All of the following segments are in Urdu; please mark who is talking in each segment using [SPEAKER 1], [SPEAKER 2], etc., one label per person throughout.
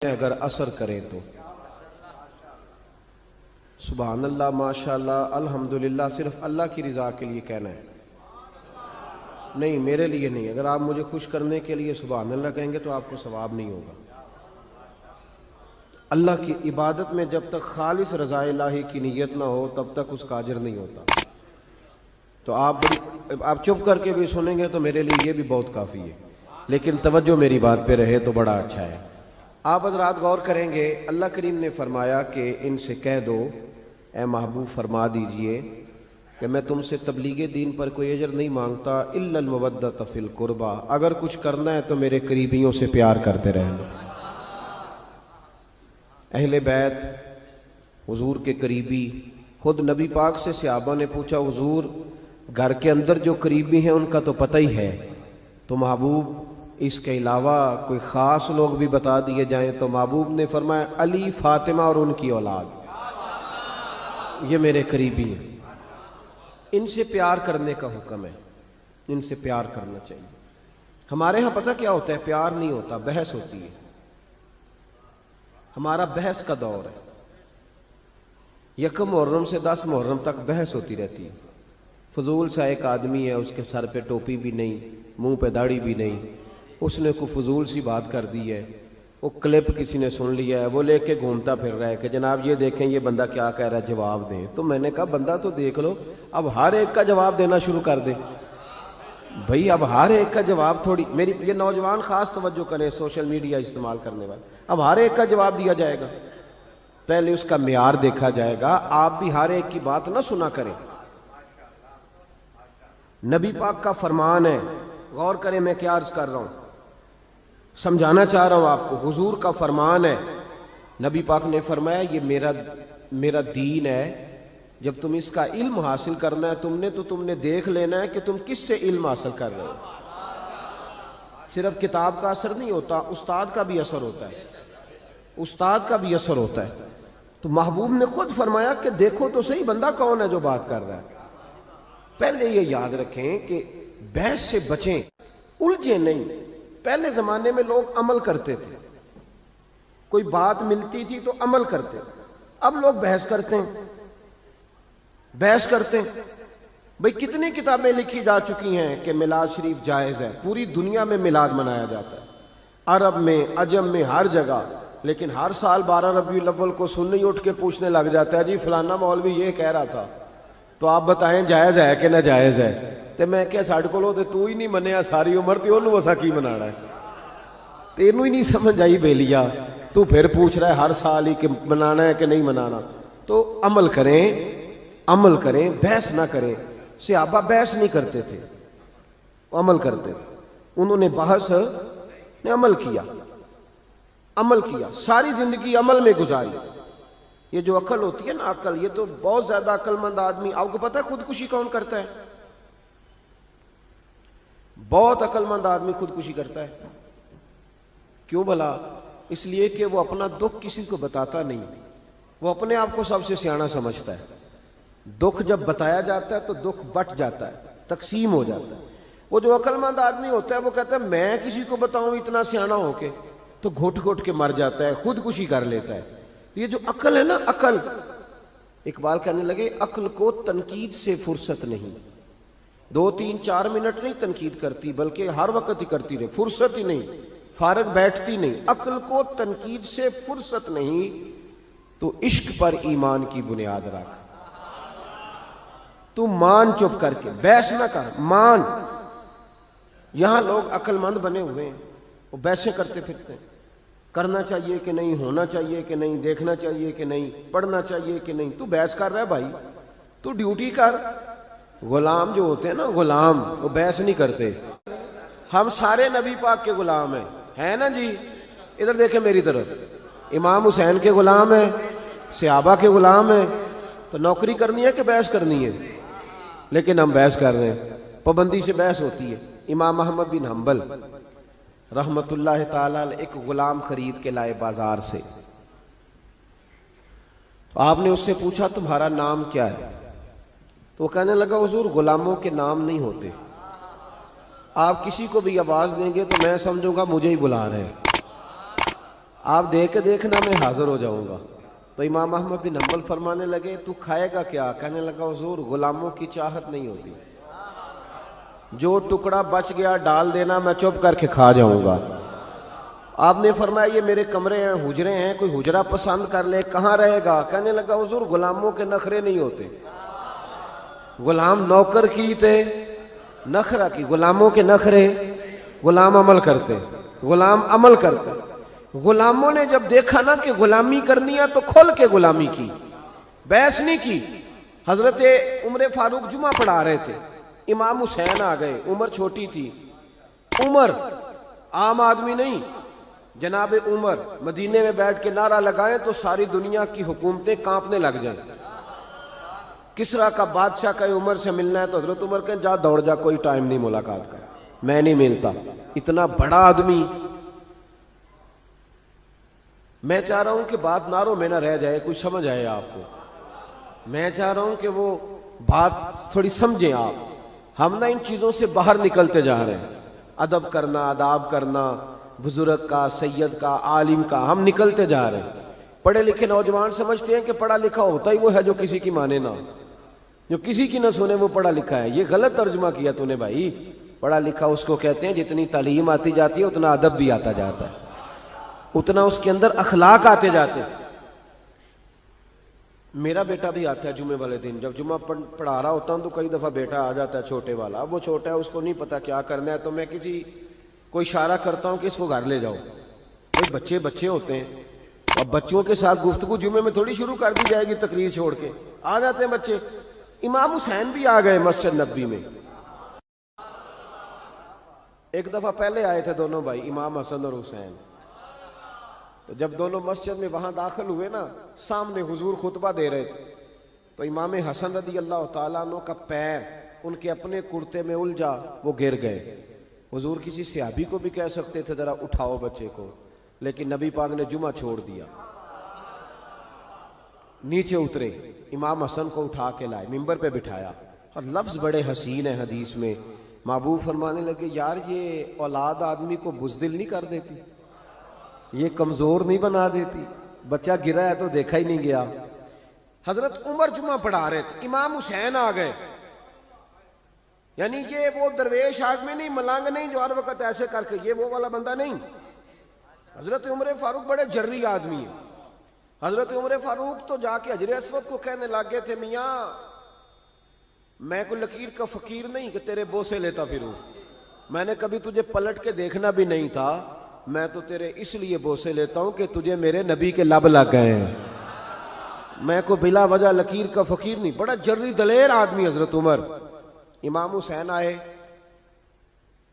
[SPEAKER 1] اگر اثر کریں تو سبحان اللہ، ماشاءاللہ، الحمدللہ صرف اللہ کی رضا کے لیے کہنا ہے، نہیں میرے لیے نہیں۔ اگر آپ مجھے خوش کرنے کے لیے سبحان اللہ کہیں گے تو آپ کو ثواب نہیں ہوگا۔ اللہ کی عبادت میں جب تک خالص رضا الہی کی نیت نہ ہو تب تک اس کا اجر نہیں ہوتا۔ تو آپ چپ کر کے بھی سنیں گے تو میرے لیے یہ بھی بہت کافی ہے، لیکن توجہ میری بات پہ رہے تو بڑا اچھا ہے۔ آپ حضرات غور کریں گے، اللہ کریم نے فرمایا کہ ان سے کہہ دو، اے محبوب فرما دیجئے کہ میں تم سے تبلیغ دین پر کوئی اجر نہیں مانگتا الا المودۃ فی القربہ، اگر کچھ کرنا ہے تو میرے قریبیوں سے پیار کرتے رہنا۔ اہل بیت، حضور کے قریبی، خود نبی پاک سے صحابہ نے پوچھا حضور گھر کے اندر جو قریبی ہیں ان کا تو پتہ ہی ہے، تو محبوب اس کے علاوہ کوئی خاص لوگ بھی بتا دیے جائیں؟ تو محبوب نے فرمایا علی، فاطمہ اور ان کی اولاد، یہ میرے قریبی ہیں، ان سے پیار کرنے کا حکم ہے، ان سے پیار کرنا چاہیے۔ ہمارے ہاں پتہ کیا ہوتا ہے؟ پیار نہیں ہوتا، بحث ہوتی ہے۔ ہمارا بحث کا دور ہے، 1 محرم سے 10 محرم تک بحث ہوتی رہتی ہے۔ فضول سا ایک آدمی ہے، اس کے سر پہ ٹوپی بھی نہیں، منہ پہ داڑھی بھی نہیں، اس نے کوئی فضول سی بات کر دی ہے، وہ کلپ کسی نے سن لیا ہے، وہ لے کے گھومتا پھر رہا ہے کہ جناب یہ دیکھیں یہ بندہ کیا کہہ رہا ہے، جواب دیں۔ تو میں نے کہا بندہ تو دیکھ لو، اب ہر ایک کا جواب دینا شروع کر دے بھائی، اب ہر ایک کا جواب تھوڑی، میری یہ نوجوان خاص توجہ کریں، سوشل میڈیا استعمال کرنے والے، اب ہر ایک کا جواب دیا جائے گا؟ پہلے اس کا معیار دیکھا جائے گا۔ آپ بھی ہر ایک کی بات نہ سنا کریں۔ نبی پاک کا فرمان ہے، غور کریں میں کیا عرض کر رہا ہوں، سمجھانا چاہ رہا ہوں آپ کو۔ حضور کا فرمان ہے، نبی پاک نے فرمایا یہ میرا دین ہے، جب تم اس کا علم حاصل کرنا ہے تو تم نے دیکھ لینا ہے کہ تم کس سے علم حاصل کر رہے ہو۔ صرف کتاب کا اثر نہیں ہوتا، استاد کا بھی اثر ہوتا ہے، استاد کا بھی اثر ہوتا ہے۔ تو محبوب نے خود فرمایا کہ دیکھو تو صحیح بندہ کون ہے جو بات کر رہا ہے۔ پہلے یہ یاد رکھیں کہ بحث سے بچیں، الجھے نہیں۔ پہلے زمانے میں لوگ عمل کرتے تھے، کوئی بات ملتی تھی تو عمل کرتے، اب لوگ بحث کرتے ہیں، بحث کرتے ہیں۔ بھئی کتنی کتابیں لکھی جا چکی ہیں کہ میلاد شریف جائز ہے، پوری دنیا میں میلاد منایا جاتا ہے، عرب میں، عجم میں، ہر جگہ، لیکن ہر سال 12 ربیع الاول کو سنی اٹھ کے پوچھنے لگ جاتا ہے جی فلانا مولوی یہ کہہ رہا تھا، تو آپ بتائیں جائز ہے کہ ناجائز ہے؟ تے میں کیا ساڑھ کو لو تے تو ہی نہیں منیا ساری عمر تے انہوں وسا کی منانا ہے، تینوں ہی نہیں سمجھ آئی بیلیا، تو پھر پوچھ رہا ہے ہر سال ہی کہ منانا ہے کہ نہیں منانا۔ تو عمل کریں، عمل کریں، بحث نہ کریں۔ صحابہ بحث نہیں کرتے تھے، عمل کرتے تھے، انہوں نے بحث نے عمل کیا، عمل کیا، ساری زندگی عمل میں گزاری۔ یہ جو عقل ہوتی ہے نا، عقل، یہ تو بہت زیادہ عقل مند آدمی، آپ کو پتہ ہے خودکشی کون کرتا ہے؟ بہت عقل مند آدمی خودکشی کرتا ہے۔ کیوں بھلا؟ اس لیے کہ وہ اپنا دکھ کسی کو بتاتا نہیں، وہ اپنے آپ کو سب سے سیاںا سمجھتا ہے۔ دکھ جب بتایا جاتا ہے تو دکھ بٹ جاتا ہے، تقسیم ہو جاتا ہے۔ وہ جو عقل مند آدمی ہوتا ہے وہ کہتا ہے میں کسی کو بتاؤں اتنا سیاںا ہو کے، تو گھٹ گھٹ کے مر جاتا ہے، خودکشی کر لیتا ہے۔ یہ جو عقل ہے نا، عقل، اقبال کہنے لگے عقل کو تنقید سے فرصت نہیں، 2 3 4 منٹ نہیں تنقید کرتی بلکہ ہر وقت ہی کرتی رہے، فرصت ہی نہیں، فارغ بیٹھتی نہیں۔ عقل کو تنقید سے فرصت نہیں تو عشق پر ایمان کی بنیاد رکھ، تو مان چپ کر کے، بحث نہ کر، مان۔ یہاں لوگ عقل مند بنے ہوئے ہیں، وہ بحثیں کرتے پھرتے ہیں، کرنا چاہیے کہ نہیں، ہونا چاہیے کہ نہیں، دیکھنا چاہیے کہ نہیں، پڑھنا چاہیے کہ نہیں۔ تو بحث کر رہا ہے بھائی، تو ڈیوٹی کر۔ غلام جو ہوتے ہیں نا، غلام، وہ بحث نہیں کرتے۔ ہم سارے نبی پاک کے غلام ہیں نا جی؟ ادھر دیکھیں میری طرف، امام حسین کے غلام ہیں، صحابہ کے غلام ہیں، تو نوکری کرنی ہے کہ بحث کرنی ہے؟ لیکن ہم بحث کر رہے ہیں، پابندی سے بحث ہوتی ہے۔ امام احمد بن حنبل رحمت اللہ تعالیٰ ایک غلام خرید کے لائے بازار سے، تو آپ نے اس سے پوچھا تمہارا نام کیا ہے؟ تو وہ کہنے لگا حضور غلاموں کے نام نہیں ہوتے، آپ کسی کو بھی آواز دیں گے تو میں سمجھوں گا مجھے ہی بلا رہے ہیں۔ آپ دے کے دیکھنا میں حاضر ہو جاؤں گا۔ تو امام احمد بن حنبل فرمانے لگے تو کھائے گا کیا؟ کہنے لگا حضور غلاموں کی چاہت نہیں ہوتی، جو ٹکڑا بچ گیا ڈال دینا، میں چپ کر کے کھا جاؤں گا۔ آپ نے فرمایا یہ میرے کمرے ہیں، حجرے ہیں، کوئی حجرہ پسند کر لے، کہاں رہے گا؟ کہنے لگا حضور غلاموں کے نخرے نہیں ہوتے، غلام نوکر کی تے نخرہ کی، غلاموں کے نخرے، غلام عمل کرتے، غلام عمل کرتے۔ غلاموں نے جب دیکھا نا کہ غلامی کرنی ہے تو کھل کے غلامی کی، بحث نہیں کی۔ حضرت عمر فاروق جمعہ پڑھا رہے تھے، امام حسین آ گئے، عمر چھوٹی تھی، عمر عام آدمی نہیں، جناب عمر مدینے میں بیٹھ کے نعرہ لگائیں تو ساری دنیا کی حکومتیں کانپنے لگ جائیں۔ کسرا کا بادشاہ کا عمر سے ملنا ہے تو حضرت عمر کہیں جا دوڑ جا، کوئی ٹائم نہیں ملاقات کا، میں نہیں ملتا۔ اتنا بڑا آدمی۔ میں چاہ رہا ہوں کہ بات نعروں میں نہ رہ جائے، کوئی سمجھ آئے آپ کو۔ میں چاہ رہا ہوں کہ وہ بات تھوڑی سمجھیں آپ۔ ہم نہ ان چیزوں سے باہر نکلتے جا رہے ہیں، ادب کرنا، آداب کرنا، بزرگ کا، سید کا، عالم کا، ہم نکلتے جا رہے ہیں۔ پڑھے لکھے نوجوان سمجھتے ہیں کہ پڑھا لکھا ہوتا ہی وہ ہے جو کسی کی مانے نہ، جو کسی کی نہ سنے وہ پڑھا لکھا ہے۔ یہ غلط ترجمہ کیا تو نے بھائی۔ پڑھا لکھا اس کو کہتے ہیں جتنی تعلیم آتی جاتی ہے اتنا ادب بھی آتا جاتا ہے، اتنا اس کے اندر اخلاق آتے جاتے ہیں۔ میرا بیٹا بھی آتا ہے جمعے والے دن، جب جمعہ پڑھا رہا ہوتا ہوں تو کئی دفعہ بیٹا آ جاتا ہے چھوٹے والا، اب وہ چھوٹا ہے اس کو نہیں پتا کیا کرنا ہے، تو میں کوئی اشارہ کرتا ہوں کہ اس کو گھر لے جاؤ۔ بچے بچے ہوتے ہیں، اب بچوں کے ساتھ گفتگو جمعے میں تھوڑی شروع کر دی جائے گی، تقریر چھوڑ کے آ جاتے ہیں بچے۔ امام حسین بھی آ گئے مسجد نبوی میں۔ ایک دفعہ پہلے آئے تھے دونوں بھائی، امام حسن اور حسین۔ تو جب دونوں مسجد میں وہاں داخل ہوئے نا، سامنے حضور خطبہ دے رہے تھے، تو امام حسن رضی اللہ تعالیٰ عنہ کا پیر ان کے اپنے کرتے میں الجھا، وہ گر گئے۔ حضور کسی صحابی کو بھی کہہ سکتے تھے ذرا اٹھاؤ بچے کو، لیکن نبی پاک نے جمعہ چھوڑ دیا۔ نیچے اترے، امام حسن کو اٹھا کے لائے، منبر پہ بٹھایا، اور لفظ بڑے حسین ہیں حدیث میں۔ محبوب فرمانے لگے یار یہ اولاد آدمی کو بزدل نہیں کر دیتی، یہ کمزور نہیں بنا دیتی، بچہ گرا ہے تو دیکھا ہی نہیں گیا۔ حضرت عمر جمعہ پڑھا رہے تھے، امام حسین آ گئے۔ یعنی یہ وہ درویش آدمی نہیں، ملنگ نہیں جو ہر وقت ایسے کر کے، یہ وہ والا بندہ نہیں۔ حضرت عمر فاروق بڑے جرری آدمی ہیں۔ حضرت عمر فاروق تو جا کے حجر اسود کو کہنے لگے تھے میاں میں کوئی لکیر کا فقیر نہیں کہ تیرے بوسے لیتا پھروں، میں نے کبھی تجھے پلٹ کے دیکھنا بھی نہیں تھا، میں تو تیرے اس لیے بوسے لیتا ہوں کہ تجھے میرے نبی کے لب لگ گئے ہیں، میں کو بلا وجہ لکیر کا فقیر نہیں۔ بڑا جرری دلیر آدمی حضرت عمر۔ امام حسین آئے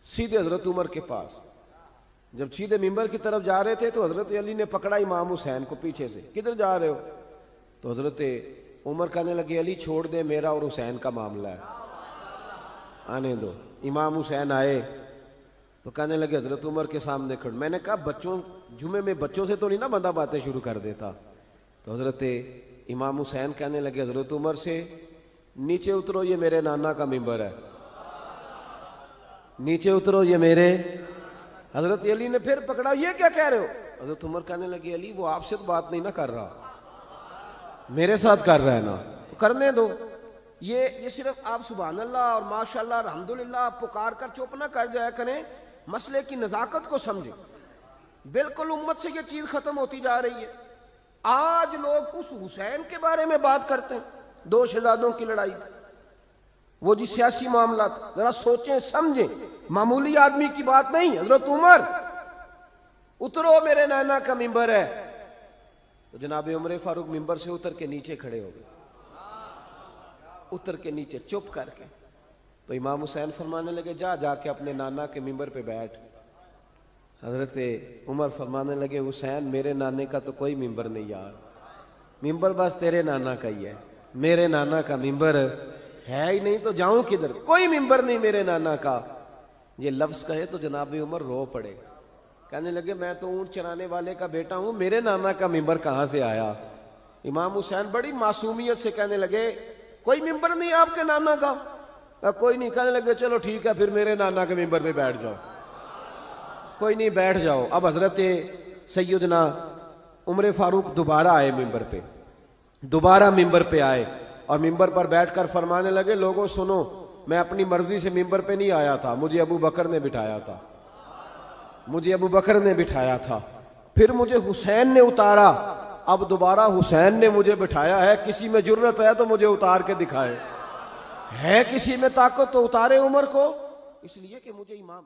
[SPEAKER 1] سیدھے حضرت عمر کے پاس، جب سیدھے منبر کی طرف جا رہے تھے تو حضرت علی نے پکڑا امام حسین کو پیچھے سے، کدھر جا رہے ہو؟ تو حضرت عمر کہنے لگے علی چھوڑ دے، میرا اور حسین کا معاملہ ہے، آنے دو۔ امام حسین آئے تو کہنے لگے حضرت عمر کے سامنے کھڑ۔ میں نے کہا بچوں جمعے میں بچوں سے تو نہیں نا بندہ باتیں شروع کر دیتا۔ تو حضرت امام حسین کہنے لگے حضرت عمر سے نیچے اترو، یہ میرے نانا کا منبر ہے، نیچے اترو، یہ میرے۔ حضرت علی نے پھر پکڑا، یہ کیا کہہ رہے ہو؟ حضرت عمر کہنے لگے علی وہ آپ سے تو بات نہیں نہ کر رہا، میرے ساتھ کر رہا ہے نا، کرنے دو۔ یہ صرف آپ سبحان اللہ اور ماشاءاللہ الحمدللہ پکار کر چپ نہ کر جایا کریں، مسئلے کی نزاکت کو سمجھیں۔ بالکل امت سے یہ چیز ختم ہوتی جا رہی ہے۔ آج لوگ اس حسین کے بارے میں بات کرتے ہیں، دو شہزادوں کی لڑائی، وہ جی سیاسی معاملات، ذرا سوچیں سمجھیں، معمولی آدمی کی بات نہیں۔ حضرت عمر اترو، میرے نانا کا منبر ہے۔ تو جناب عمر فاروق منبر سے اتر کے نیچے کھڑے ہو گئے، اتر کے نیچے چپ کر کے۔ تو امام حسین فرمانے لگے جا کے اپنے نانا کے منبر پہ بیٹھ۔ حضرت عمر فرمانے لگے حسین میرے نانے کا تو کوئی منبر نہیں یار، منبر بس تیرے نانا کا ہی ہے، میرے نانا کا منبر ہے ہی نہیں، تو جاؤں کدھر؟ کوئی منبر نہیں میرے نانا کا۔ یہ لفظ کہے تو جناب عمر رو پڑے، کہنے لگے میں تو اونٹ چرانے والے کا بیٹا ہوں، میرے نانا کا منبر کہاں سے آیا؟ امام حسین بڑی معصومیت سے کہنے لگے کوئی منبر نہیں آپ کے نانا کا؟ کوئی نہیں۔ کہنے لگے چلو ٹھیک ہے پھر میرے نانا کے منبر پہ بیٹھ جاؤ۔ کوئی نہیں، بیٹھ جاؤ۔ اب حضرت سیدنا عمر فاروق دوبارہ آئے ممبر پہ، دوبارہ ممبر پہ آئے اور ممبر پر بیٹھ کر فرمانے لگے لوگوں سنو، میں اپنی مرضی سے ممبر پہ نہیں آیا تھا، مجھے ابو بکر نے بٹھایا تھا، مجھے ابو بکر نے بٹھایا تھا، پھر مجھے حسین نے اتارا، اب دوبارہ حسین نے مجھے بٹھایا ہے، کسی میں جرت ہے تو مجھے اتار کے دکھائے، ہے کسی میں طاقت تو اتارے عمر کو، اس لیے کہ مجھے امام